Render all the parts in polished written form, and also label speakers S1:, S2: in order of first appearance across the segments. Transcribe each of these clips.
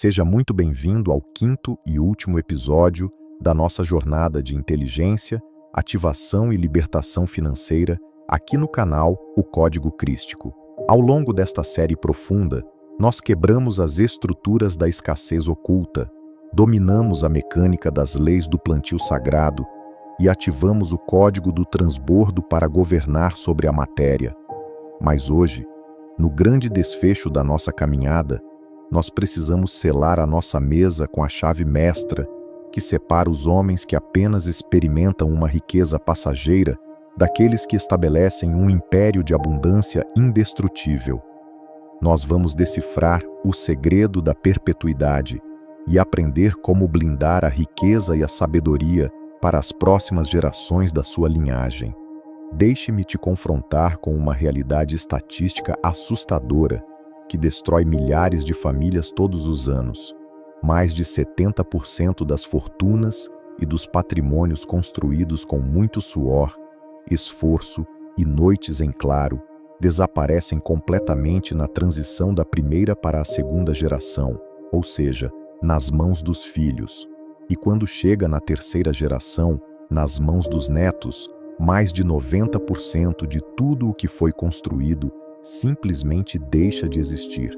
S1: Seja muito bem-vindo ao quinto e último episódio da nossa jornada de inteligência, ativação e libertação financeira aqui no canal O Código Crístico. Ao longo desta série profunda, nós quebramos as estruturas da escassez oculta, dominamos a mecânica das leis do plantio sagrado e ativamos o código do transbordo para governar sobre a matéria. Mas hoje, no grande desfecho da nossa caminhada, nós precisamos selar a nossa mesa com a chave mestra que separa os homens que apenas experimentam uma riqueza passageira daqueles que estabelecem um império de abundância indestrutível. Nós vamos decifrar o segredo da perpetuidade e aprender como blindar a riqueza e a sabedoria para as próximas gerações da sua linhagem. Deixe-me te confrontar com uma realidade estatística assustadora que destrói milhares de famílias todos os anos. Mais de 70% das fortunas e dos patrimônios construídos com muito suor, esforço e noites em claro desaparecem completamente na transição da primeira para a segunda geração, ou seja, nas mãos dos filhos. E quando chega na terceira geração, nas mãos dos netos, mais de 90% de tudo o que foi construído simplesmente deixa de existir.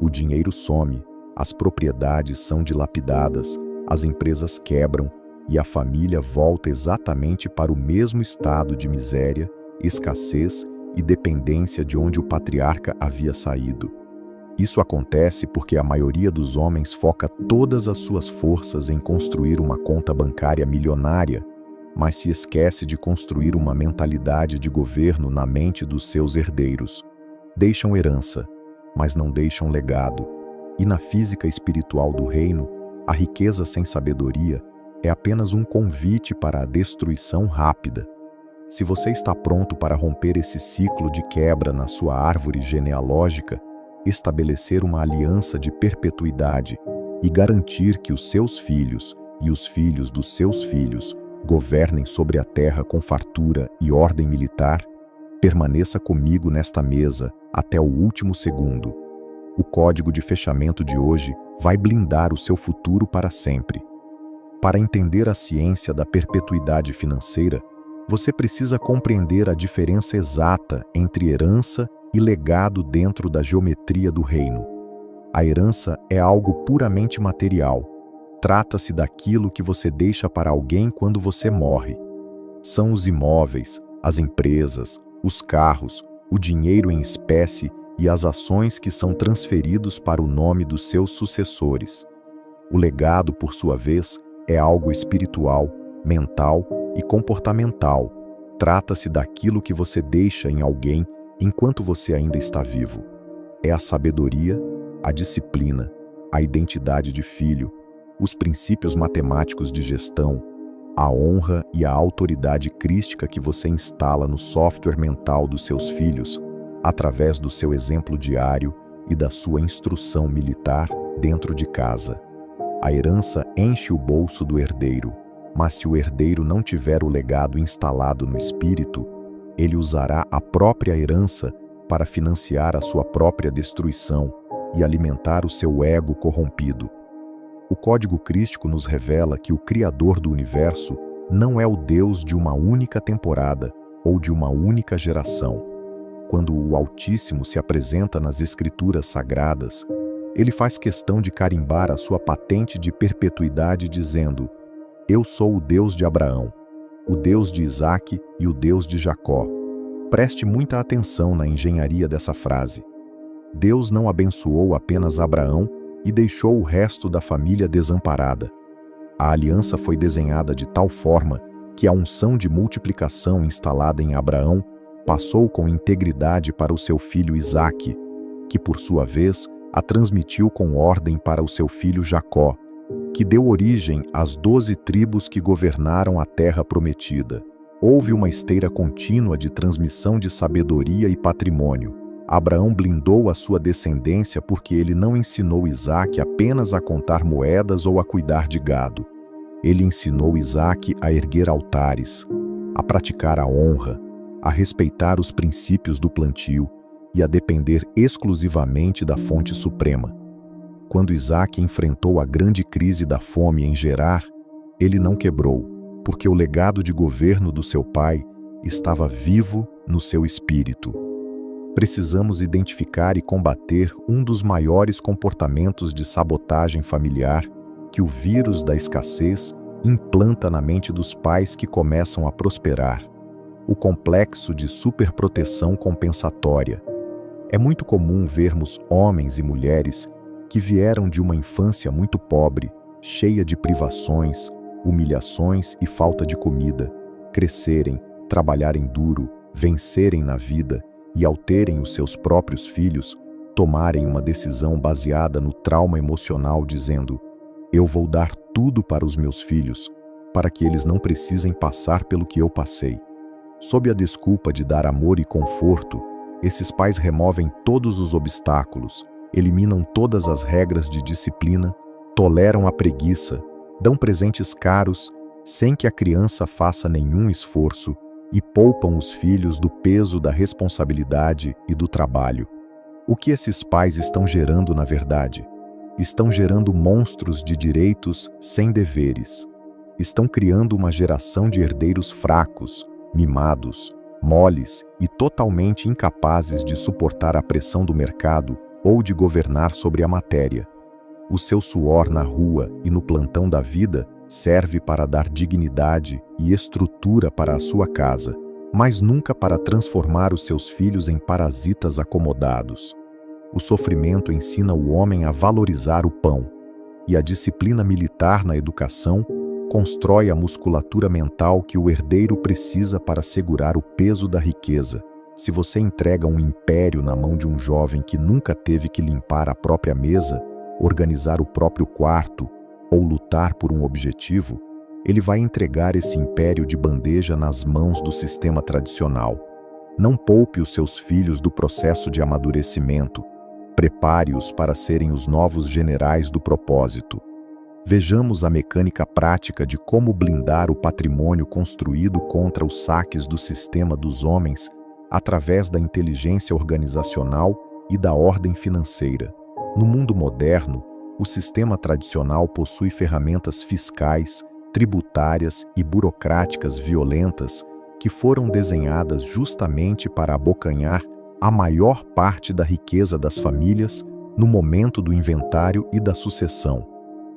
S1: O dinheiro some, as propriedades são dilapidadas, as empresas quebram e a família volta exatamente para o mesmo estado de miséria, escassez e dependência de onde o patriarca havia saído. Isso acontece porque a maioria dos homens foca todas as suas forças em construir uma conta bancária milionária, mas se esquece de construir uma mentalidade de governo na mente dos seus herdeiros. Deixam herança, mas não deixam legado. E na física espiritual do reino, a riqueza sem sabedoria é apenas um convite para a destruição rápida. Se você está pronto para romper esse ciclo de quebra na sua árvore genealógica, estabelecer uma aliança de perpetuidade e garantir que os seus filhos e os filhos dos seus filhos governem sobre a terra com fartura e ordem militar, permaneça comigo nesta mesa até o último segundo. O código de fechamento de hoje vai blindar o seu futuro para sempre. Para entender a ciência da perpetuidade financeira, você precisa compreender a diferença exata entre herança e legado dentro da geometria do reino. A herança é algo puramente material. Trata-se daquilo que você deixa para alguém quando você morre. São os imóveis, as empresas, os carros, o dinheiro em espécie e as ações que são transferidos para o nome dos seus sucessores. O legado, por sua vez, é algo espiritual, mental e comportamental. Trata-se daquilo que você deixa em alguém enquanto você ainda está vivo. É a sabedoria, a disciplina, a identidade de filho, os princípios matemáticos de gestão, a honra e a autoridade crística que você instala no software mental dos seus filhos, através do seu exemplo diário e da sua instrução militar dentro de casa. A herança enche o bolso do herdeiro, mas se o herdeiro não tiver o legado instalado no espírito, ele usará a própria herança para financiar a sua própria destruição e alimentar o seu ego corrompido. O Código Crístico nos revela que o Criador do Universo não é o Deus de uma única temporada ou de uma única geração. Quando o Altíssimo se apresenta nas Escrituras Sagradas, ele faz questão de carimbar a sua patente de perpetuidade dizendo: Eu sou o Deus de Abraão, o Deus de Isaque e o Deus de Jacó. Preste muita atenção na engenharia dessa frase. Deus não abençoou apenas Abraão e deixou o resto da família desamparada. A aliança foi desenhada de tal forma que a unção de multiplicação instalada em Abraão passou com integridade para o seu filho Isaque, que por sua vez a transmitiu com ordem para o seu filho Jacó, que deu origem às 12 tribos que governaram a terra prometida. Houve uma esteira contínua de transmissão de sabedoria e patrimônio. Abraão blindou a sua descendência porque ele não ensinou Isaque apenas a contar moedas ou a cuidar de gado. Ele ensinou Isaque a erguer altares, a praticar a honra, a respeitar os princípios do plantio e a depender exclusivamente da fonte suprema. Quando Isaac enfrentou a grande crise da fome em Gerar, ele não quebrou, porque o legado de governo do seu pai estava vivo no seu espírito. Precisamos identificar e combater um dos maiores comportamentos de sabotagem familiar que o vírus da escassez implanta na mente dos pais que começam a prosperar: o complexo de superproteção compensatória. É muito comum vermos homens e mulheres que vieram de uma infância muito pobre, cheia de privações, humilhações e falta de comida, crescerem, trabalharem duro, vencerem na vida e, ao terem os seus próprios filhos, tomarem uma decisão baseada no trauma emocional, dizendo: eu vou dar tudo para os meus filhos, para que eles não precisem passar pelo que eu passei. Sob a desculpa de dar amor e conforto, esses pais removem todos os obstáculos, eliminam todas as regras de disciplina, toleram a preguiça, dão presentes caros sem que a criança faça nenhum esforço e poupam os filhos do peso da responsabilidade e do trabalho. O que esses pais estão gerando, na verdade? Estão gerando monstros de direitos sem deveres. Estão criando uma geração de herdeiros fracos, mimados, moles e totalmente incapazes de suportar a pressão do mercado ou de governar sobre a matéria. O seu suor na rua e no plantão da vida serve para dar dignidade e estrutura para a sua casa, mas nunca para transformar os seus filhos em parasitas acomodados. O sofrimento ensina o homem a valorizar o pão, e a disciplina militar na educação constrói a musculatura mental que o herdeiro precisa para segurar o peso da riqueza. Se você entrega um império na mão de um jovem que nunca teve que limpar a própria mesa, organizar o próprio quarto ou lutar por um objetivo, ele vai entregar esse império de bandeja nas mãos do sistema tradicional. Não poupe os seus filhos do processo de amadurecimento. Prepare-os para serem os novos generais do propósito. Vejamos a mecânica prática de como blindar o patrimônio construído contra os saques do sistema dos homens através da inteligência organizacional e da ordem financeira. No mundo moderno, o sistema tradicional possui ferramentas fiscais, tributárias e burocráticas violentas que foram desenhadas justamente para abocanhar a maior parte da riqueza das famílias no momento do inventário e da sucessão.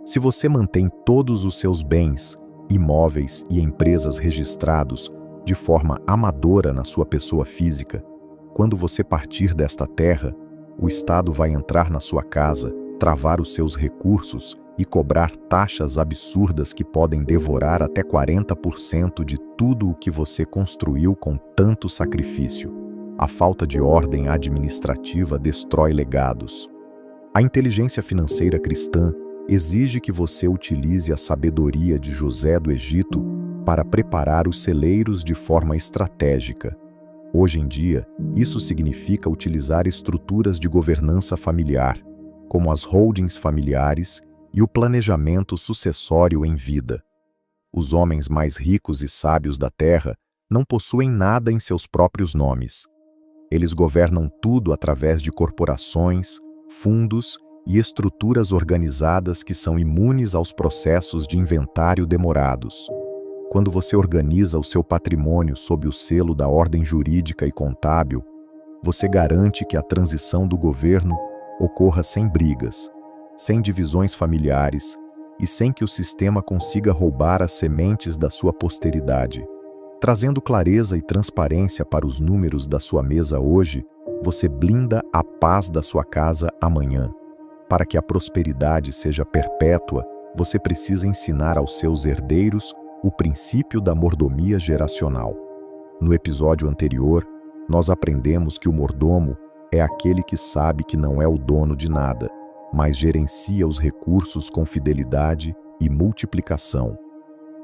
S1: Se você mantém todos os seus bens, imóveis e empresas registrados de forma amadora na sua pessoa física, quando você partir desta terra, o Estado vai entrar na sua casa, travar os seus recursos e cobrar taxas absurdas que podem devorar até 40% de tudo o que você construiu com tanto sacrifício. A falta de ordem administrativa destrói legados. A inteligência financeira cristã exige que você utilize a sabedoria de José do Egito para preparar os celeiros de forma estratégica. Hoje em dia, isso significa utilizar estruturas de governança familiar, como as holdings familiares e o planejamento sucessório em vida. Os homens mais ricos e sábios da terra não possuem nada em seus próprios nomes. Eles governam tudo através de corporações, fundos e estruturas organizadas que são imunes aos processos de inventário demorados. Quando você organiza o seu patrimônio sob o selo da ordem jurídica e contábil, você garante que a transição do governo ocorra sem brigas, sem divisões familiares e sem que o sistema consiga roubar as sementes da sua posteridade. Trazendo clareza e transparência para os números da sua mesa hoje, você blinda a paz da sua casa amanhã. Para que a prosperidade seja perpétua, você precisa ensinar aos seus herdeiros o princípio da mordomia geracional. No episódio anterior, nós aprendemos que o mordomo é aquele que sabe que não é o dono de nada, mas gerencia os recursos com fidelidade e multiplicação.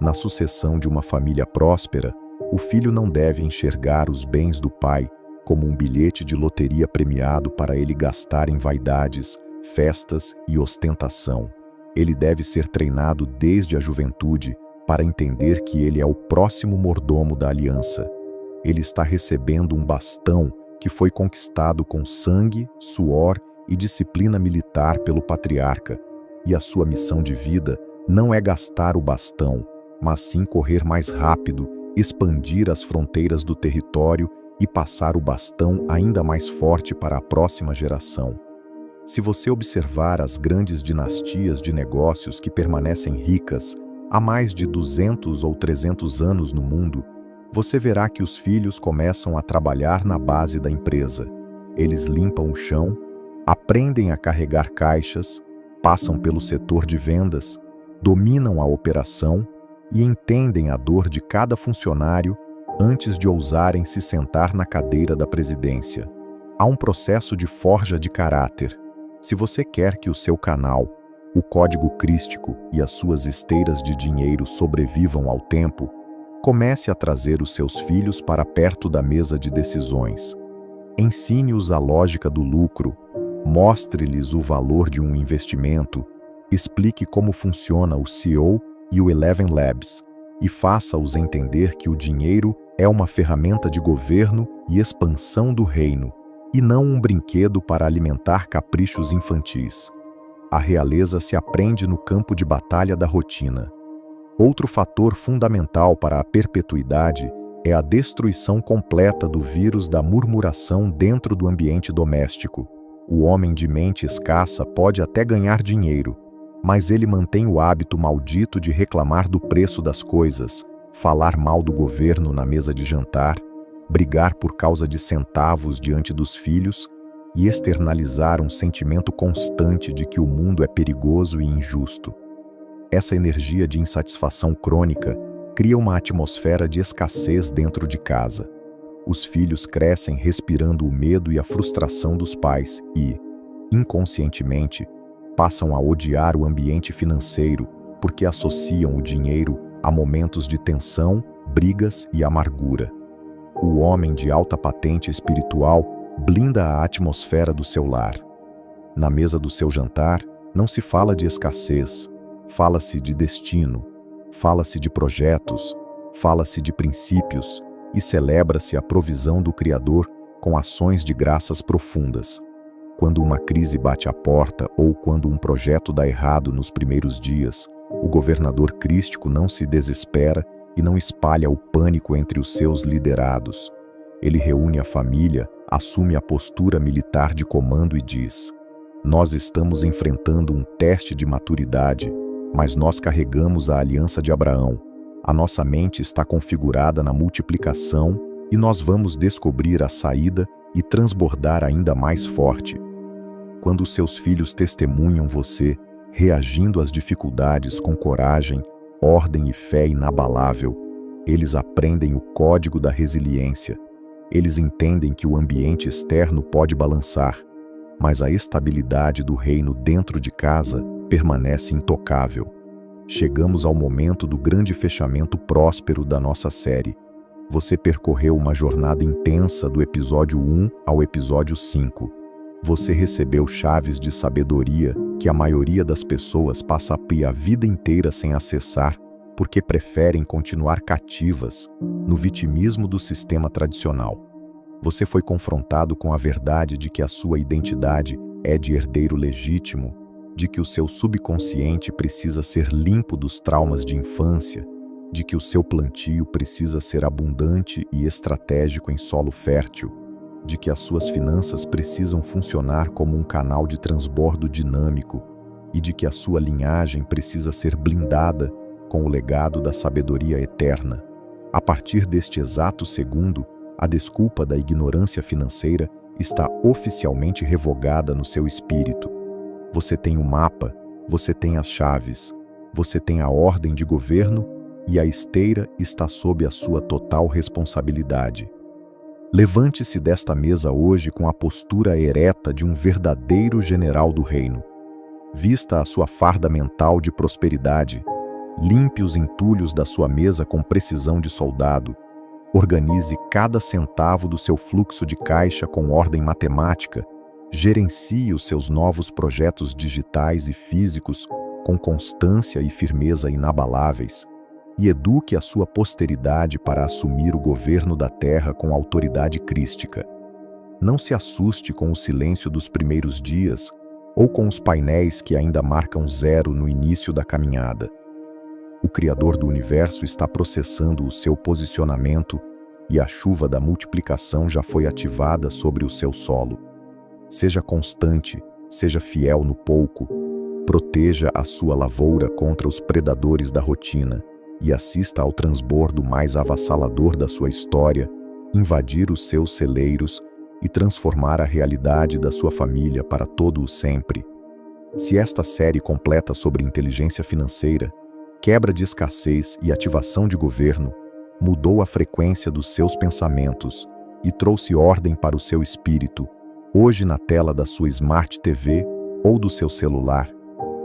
S1: Na sucessão de uma família próspera, o filho não deve enxergar os bens do pai como um bilhete de loteria premiado para ele gastar em vaidades, festas e ostentação. Ele deve ser treinado desde a juventude para entender que ele é o próximo mordomo da aliança. Ele está recebendo um bastão que foi conquistado com sangue, suor e disciplina militar pelo patriarca, e a sua missão de vida não é gastar o bastão, mas sim correr mais rápido, expandir as fronteiras do território e passar o bastão ainda mais forte para a próxima geração. Se você observar as grandes dinastias de negócios que permanecem ricas há mais de 200 ou 300 anos no mundo, você verá que os filhos começam a trabalhar na base da empresa. Eles limpam o chão, aprendem a carregar caixas, passam pelo setor de vendas, dominam a operação e entendem a dor de cada funcionário antes de ousarem se sentar na cadeira da presidência. Há um processo de forja de caráter. Se você quer que o seu canal, o código crístico e as suas esteiras de dinheiro sobrevivam ao tempo, comece a trazer os seus filhos para perto da mesa de decisões. Ensine-os a lógica do lucro, mostre-lhes o valor de um investimento, explique como funciona o CEO e o Eleven Labs e faça-os entender que o dinheiro é uma ferramenta de governo e expansão do reino, e não um brinquedo para alimentar caprichos infantis. A realeza se aprende no campo de batalha da rotina. Outro fator fundamental para a perpetuidade é a destruição completa do vírus da murmuração dentro do ambiente doméstico. O homem de mente escassa pode até ganhar dinheiro, mas ele mantém o hábito maldito de reclamar do preço das coisas, falar mal do governo na mesa de jantar, brigar por causa de centavos diante dos filhos e externalizar um sentimento constante de que o mundo é perigoso e injusto. Essa energia de insatisfação crônica cria uma atmosfera de escassez dentro de casa. Os filhos crescem respirando o medo e a frustração dos pais e, inconscientemente, passam a odiar o ambiente financeiro porque associam o dinheiro a momentos de tensão, brigas e amargura. O homem de alta patente espiritual blinda a atmosfera do seu lar. Na mesa do seu jantar, não se fala de escassez, fala-se de destino, fala-se de projetos, fala-se de princípios e celebra-se a provisão do Criador com ações de graças profundas. Quando uma crise bate à porta ou quando um projeto dá errado nos primeiros dias, o governador crístico não se desespera e não espalha o pânico entre os seus liderados. Ele reúne a família, assume a postura militar de comando e diz: "Nós estamos enfrentando um teste de maturidade, mas nós carregamos a aliança de Abraão. A nossa mente está configurada na multiplicação e nós vamos descobrir a saída e transbordar ainda mais forte." Quando os seus filhos testemunham você, reagindo às dificuldades com coragem, ordem e fé inabalável, eles aprendem o código da resiliência. Eles entendem que o ambiente externo pode balançar, mas a estabilidade do reino dentro de casa permanece intocável. Chegamos ao momento do grande fechamento próspero da nossa série. Você percorreu uma jornada intensa do episódio 1 ao episódio 5. Você recebeu chaves de sabedoria que a maioria das pessoas passa a vida inteira sem acessar porque preferem continuar cativas no vitimismo do sistema tradicional. Você foi confrontado com a verdade de que a sua identidade é de herdeiro legítimo, de que o seu subconsciente precisa ser limpo dos traumas de infância, de que o seu plantio precisa ser abundante e estratégico em solo fértil, de que as suas finanças precisam funcionar como um canal de transbordo dinâmico e de que a sua linhagem precisa ser blindada com o legado da sabedoria eterna. A partir deste exato segundo, a desculpa da ignorância financeira está oficialmente revogada no seu espírito. Você tem o mapa, você tem as chaves, você tem a ordem de governo e a esteira está sob a sua total responsabilidade. Levante-se desta mesa hoje com a postura ereta de um verdadeiro general do reino. Vista a sua farda mental de prosperidade. Limpe os entulhos da sua mesa com precisão de soldado. Organize cada centavo do seu fluxo de caixa com ordem matemática. Gerencie os seus novos projetos digitais e físicos com constância e firmeza inabaláveis. E eduque a sua posteridade para assumir o governo da terra com autoridade crística. Não se assuste com o silêncio dos primeiros dias ou com os painéis que ainda marcam zero no início da caminhada. O Criador do Universo está processando o seu posicionamento e a chuva da multiplicação já foi ativada sobre o seu solo. Seja constante, seja fiel no pouco, proteja a sua lavoura contra os predadores da rotina e assista ao transbordo mais avassalador da sua história, invadir os seus celeiros e transformar a realidade da sua família para todo o sempre. Se esta série completa sobre inteligência financeira, quebra de escassez e ativação de governo, mudou a frequência dos seus pensamentos e trouxe ordem para o seu espírito, hoje na tela da sua Smart TV ou do seu celular,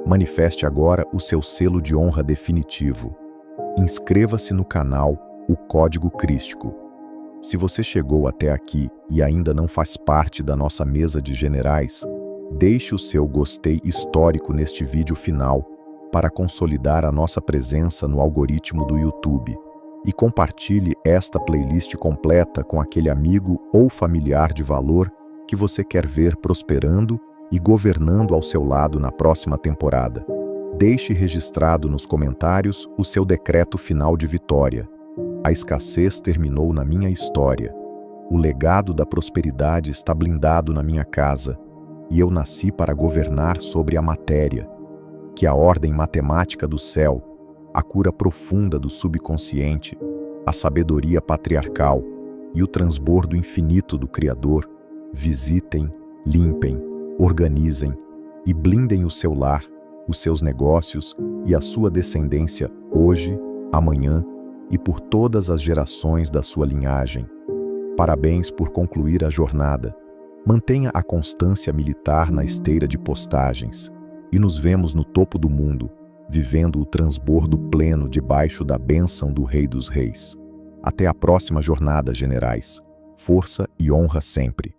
S1: manifeste agora o seu selo de honra definitivo. Inscreva-se no canal O Código Crístico. Se você chegou até aqui e ainda não faz parte da nossa mesa de generais, deixe o seu gostei histórico neste vídeo final para consolidar a nossa presença no algoritmo do YouTube e compartilhe esta playlist completa com aquele amigo ou familiar de valor que você quer ver prosperando e governando ao seu lado na próxima temporada. Deixe registrado nos comentários o seu decreto final de vitória. A escassez terminou na minha história. O legado da prosperidade está blindado na minha casa, e eu nasci para governar sobre a matéria. Que a ordem matemática do céu, a cura profunda do subconsciente, a sabedoria patriarcal e o transbordo infinito do Criador visitem, limpem, organizem e blindem o seu lar, os seus negócios e a sua descendência hoje, amanhã e por todas as gerações da sua linhagem. Parabéns por concluir a jornada. Mantenha a constância militar na esteira de postagens e nos vemos no topo do mundo, vivendo o transbordo pleno debaixo da bênção do Rei dos Reis. Até a próxima jornada, generais. Força e honra sempre.